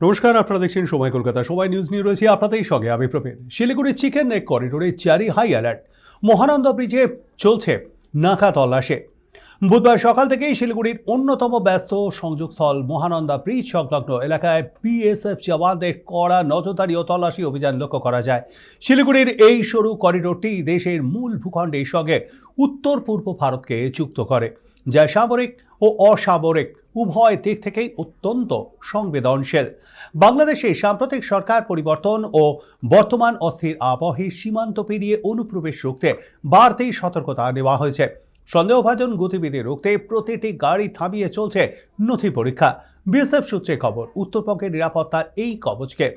নমস্কার, আপনারা দেখছেন সময় কলকাতা। সময় নিউজ নিয়ে রয়েছে আপনাদের সঙ্গে আমি প্রবীণ। শিলিগুড়ির চিকেন নেক করিডোরে জারি হাই অ্যালার্ট। মহানন্দা ব্রিজে চলছে নাকা তল্লাশি। বুধবার সকাল থেকেই শিলিগুড়ির অন্যতম ব্যস্ত সংযোগস্থল মহানন্দা ব্রিজ সংলগ্ন এলাকায় বিএসএফ জওয়ানদের কড়া নজরদারি ও তল্লাশি অভিযান লক্ষ্য করা যায়। শিলিগুড়ির এই সরু করিডোরটি দেশের মূল ভূখণ্ডের সঙ্গে উত্তর পূর্ব ভারতকে যুক্ত করে, যা সামরিক ও অসামরিক উভয় দিক থেকেই অত্যন্ত সংবেদনশীল। বাংলাদেশে সাম্প্রতিক সরকার পরিবর্তন ও বর্তমান অস্থির আবহে সীমান্ত পেরিয়ে অনুপ্রবেশ রুখতে বাড়তি সতর্কতা নেওয়া হয়েছে। সন্দেহভাজন গতিবিধি রুখতে প্রতিটি গাড়ি থামিয়ে চলছে নথি পরীক্ষা। বিএসএফ সূত্রে খবর, উত্তরবঙ্গের নিরাপত্তার এই কবচকে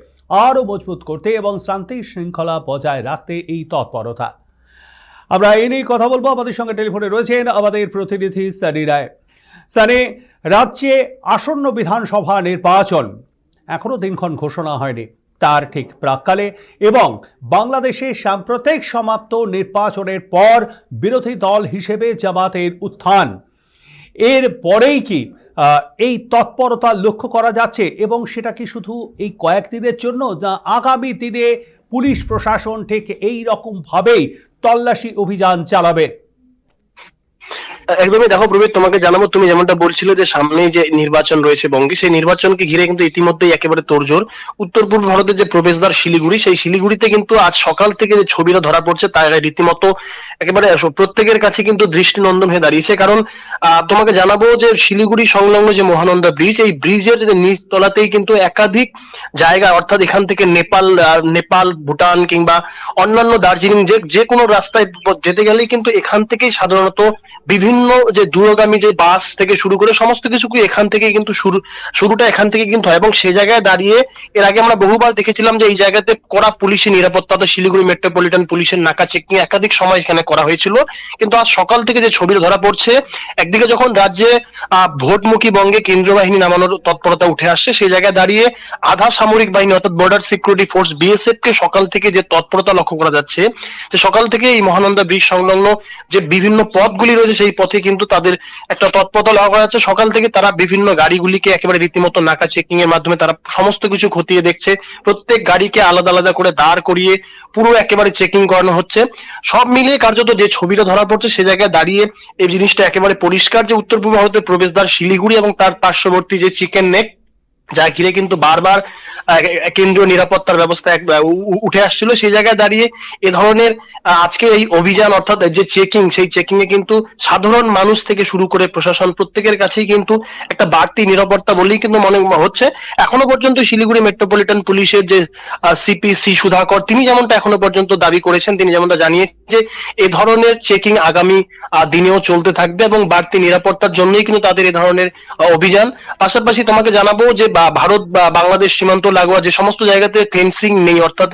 আরও মজবুত করতে এবং শান্তি শৃঙ্খলা বজায় রাখতে এই তৎপরতা। আমরা এই নিয়ে কথা বলবো। আমাদের সঙ্গে টেলিফোনে রয়েছেন আমাদের প্রতিনিধি সানি রায়। সানি, রাজ্যে আসন্ন বিধানসভা নির্বাচন এখনও দিনক্ষণ ঘোষণা হয়নি, তার ঠিক প্রাক্কালে এবং বাংলাদেশে সাম্প্রতিক সমাপ্ত নির্বাচনের পর বিরোধী দল হিসেবে জামাতের উত্থান, এর পরেই কি এই তৎপরতা লক্ষ্য করা যাচ্ছে এবং সেটা কি শুধু এই কয়েকদিনের জন্য, না আগামী দিনে পুলিশ প্রশাসন ঠিক এই রকমভাবেই তল্লাশি অভিযান চালাবে? একদমই। দেখো প্রবীর, তোমাকে জানাবো, তুমি যেমনটা বলছিলে যে সামনে যে নির্বাচন রয়েছে বঙ্গে, সেই নির্বাচনকে ঘিরে কিন্তু ইতিমধ্যেই একেবারে তোড়জোড়। উত্তর পূর্ব ভারতের যে প্রবেশদ্বার শিলিগুড়ি, সেই শিলিগুড়িতে কিন্তু আজ সকাল থেকে যে ছবিটা ধরা পড়ছে তা রীতিমতো একেবারে প্রত্যেকের কাছে কিন্তু দৃষ্টিনন্দন হয়ে দাঁড়িয়েছে। কারণ তোমাকে জানাবো যে শিলিগুড়ি সংলগ্ন যে মহানন্দা ব্রিজ, এই ব্রিজের নিচ তলাতেই কিন্তু একাধিক জায়গা, অর্থাৎ এখান থেকে নেপাল, ভুটান কিংবা অন্যান্য দার্জিলিং যে কোনো রাস্তায় যেতে গেলেই কিন্তু এখান থেকেই সাধারণত বিভিন্ন যে দূরগামী যে বাস থেকে শুরু করে সমস্ত কিছু এখান থেকে কিন্তু শুরুটা এখান থেকে কিন্তু হয়। এবং সে জায়গায় দাঁড়িয়ে এর আগে আমরা বহুবার দেখেছিলাম যে এই জায়গাতে কড়া পুলিশি নিরাপত্তা, শিলিগুড়ি মেট্রোপলিটন পুলিশের নাকা চেকিং একাধিক সময় এখানে করা হয়েছিল। কিন্তু আজ সকাল থেকে যে ছবি ধরা পড়ছে, একদিকে যখন রাজ্যে ভোটমুখী বঙ্গে কেন্দ্রীয় বাহিনী নামানোর তৎপরতা উঠে আসছে, সেই জায়গায় দাঁড়িয়ে আধা সামরিক বাহিনী অর্থাৎ বর্ডার সিকিউরিটি ফোর্স বিএসএফ কে সকাল থেকে যে তৎপরতা লক্ষ্য করা যাচ্ছে, যে সকাল থেকে এই মহানন্দা ব্রিজ সংলগ্ন যে বিভিন্ন পথগুলি রয়েছে সেই পথে কিন্তু তাদের একটা তৎপরতা লক্ষ্য করা যাচ্ছে। সকাল থেকে তারা বিভিন্ন গাড়িগুলিকে একেবারে রীতিমতো নাকা চেকিং এর মাধ্যমে তারা সমস্ত কিছু খতিয়ে দেখছে। প্রত্যেক গাড়িকে আলাদা আলাদা করে দাঁড় করিয়ে পুরো একেবারে চেকিং করানো হচ্ছে। সব মিলিয়ে কার্যত যে ছবিটা ধরা পড়ছে সে জায়গায় দাঁড়িয়ে এই জিনিসটা একেবারে পরিষ্কার যে উত্তর পূর্ব ভারতের প্রবেশদ্বার শিলিগুড়ি এবং তার পার্শ্ববর্তী যে চিকেন নেক, যা ঘিরে কিন্তু বারবার কেন্দ্রীয় নিরাপত্তার ব্যবস্থা উঠে আসছিল, সেই জায়গায় দাঁড়িয়ে এ ধরনের আজকে এই অভিযান অর্থাৎ যে চেকিং, সেই চেকিং এ কিন্তু সাধারণ মানুষ থেকে শুরু করে প্রশাসন প্রত্যেকের কাছেই কিন্তু একটা বাড়তি নিরাপত্তা বলেই কিন্তু মনে হচ্ছে। এখনো পর্যন্ত শিলিগুড়ি মেট্রোপলিটন পুলিশের যে সিপি সুধাকর, তিনি যেমনটা এখনো পর্যন্ত দাবি করেছেন, তিনি যেমনটা জানিয়েছেন যে এই ধরনের চেকিং আগামী দিনেও চলতে থাকবে এবং বাড়তি নিরাপত্তার জন্যই কিন্তু তাদের এই ধরনের অভিযান। পাশাপাশি তোমাকে জানাবো যে ভারত বা বাংলাদেশ সীমান্ত লাগোয়া যে সমস্ত জায়গাতে ফেন্সিং নেই অর্থাৎ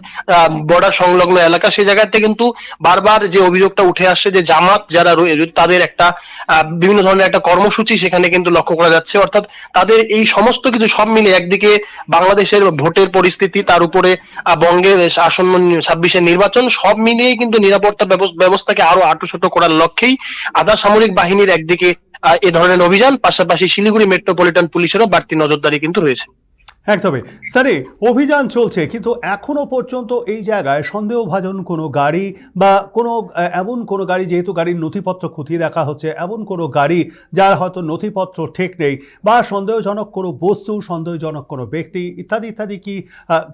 বর্ডার সংলগ্ন এলাকা, সেই জায়গাতে কিন্তু বারবার যে অভিযোগটা উঠে আসছে যে জামাত যারা রয়েছে তাদের একটা বিভিন্ন ধরনের একটা কর্মসূচি সেখানে কিন্তু লক্ষ্য করা যাচ্ছে। অর্থাৎ তাদের এই সমস্ত কিছু সব মিলে একদিকে বাংলাদেশের ভোটের পরিস্থিতি, তার উপরে বঙ্গের আসন্ন 26-এর নির্বাচন, সব মিলিয়েই কিন্তু নিরাপত্তা ব্যবস্থাকে আরো আঁটুসাঁটু করার লক্ষ্যেই আধা সামরিক বাহিনীর একদিকে এ ধরনের অভিযান, পাশাপাশি শিলিগুড়ি মেট্রোপলিটন পুলিশেরও বাড়তি নজরদারি কিন্তু রয়েছে। একদমই স্যারে, অভিযান চলছে কিন্তু এখনো পর্যন্ত এই জায়গায় সন্দেহভাজন কোনো গাড়ি বা এমন কোনো গাড়ি, যেহেতু গাড়ির নথিপত্র খতিয়ে দেখা হচ্ছে, এমন কোনো গাড়ি যার হয়তো নথিপত্র ঠিক নেই বা সন্দেহজনক কোনো বস্তু, সন্দেহজনক কোনো ব্যক্তি ইত্যাদি ইত্যাদি কি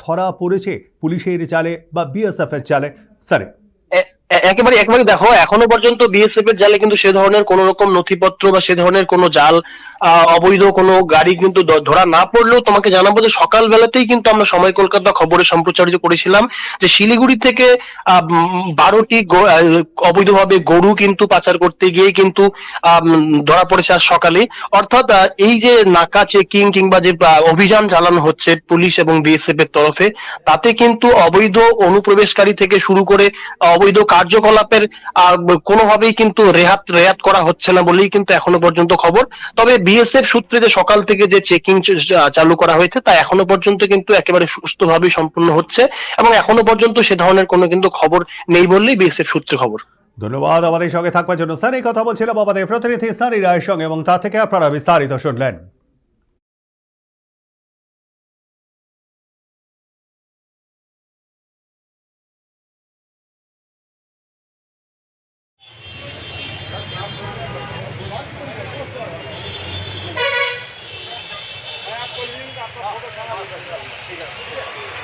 ধরা পড়েছে পুলিশের জালে বা বিএসএফ এর জালে স্যারে? একেবারে দেখো, এখনো পর্যন্ত বিএসএফ এর জালে কিন্তু সে ধরনের কোন রকম নথিপত্র বা সে ধরনের কোনো জাল অবৈধ কোনো গাড়ি কিন্তু ধরা না পড়লেও তোমাকে জানাবো যে সকাল বেলাতেই কিন্তু আমরা সময় কলকাতা খবরে সম্প্রচারিত করেছিলাম যে শিলিগুড়ি থেকে 12টি অবৈধভাবে গরু কিন্তু পাচার করতে গিয়ে কিন্তু ধরা পড়েছে আজ সকালে। অর্থাৎ এই যে নাকা চেকিং কিংবা যে অভিযান চালানো হচ্ছে পুলিশ এবং বিএসএফ এর তরফে, তাতে কিন্তু অবৈধ অনুপ্রবেশকারী থেকে শুরু করে অবৈধ কার্যকলাপের কোনোভাবেই কিন্তু রেয়াত করা হচ্ছে না বলেই কিন্তু এখনো পর্যন্ত খবর। তবে বিএসএফ সূত্রে যে সকাল থেকে যে চেকিং চালু করা হয়েছে তা এখনো পর্যন্ত কিন্তু একেবারে সুস্থভাবে সম্পূর্ণ হচ্ছে এবং এখনো পর্যন্ত সে ধরনের কোনো কিন্তু খবর নেই বললেই বিএসএফ সূত্রে খবর। ধন্যবাদ আমাদের সঙ্গে থাকবার জন্য স্যার। এই কথা বলছিলাম আমাদের প্রতিনিধি সানি রায়ের সঙ্গে এবং তা থেকে আপনারা বিস্তারিত শুনলেন। आप बोलिए कि आपका फोटो कहाँ है? ठीक है